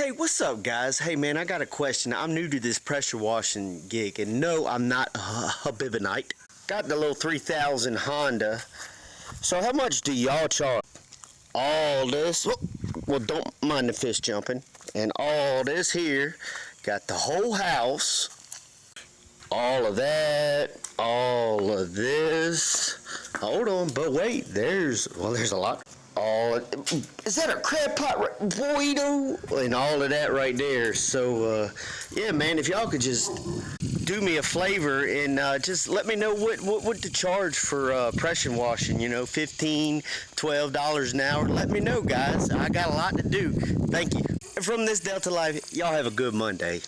Hey, what's up, guys? Hey, man, I got a question. I'm new to this pressure washing gig, and no, I'm not a Habibonite. Got the little 3000 Honda. So how much do y'all charge? All this, well, don't mind the fish jumping. And all this here, got the whole house. All of that, all of this. Hold on, but wait, there's a lot. Is that a crab pot burrito? And all of that right there. So, yeah, man, if y'all could just do me a favor and just let me know what to charge for pressure washing, you know, $15, $12 an hour. Let me know, guys. I got a lot to do. Thank you. From this Delta Life, y'all have a good Monday.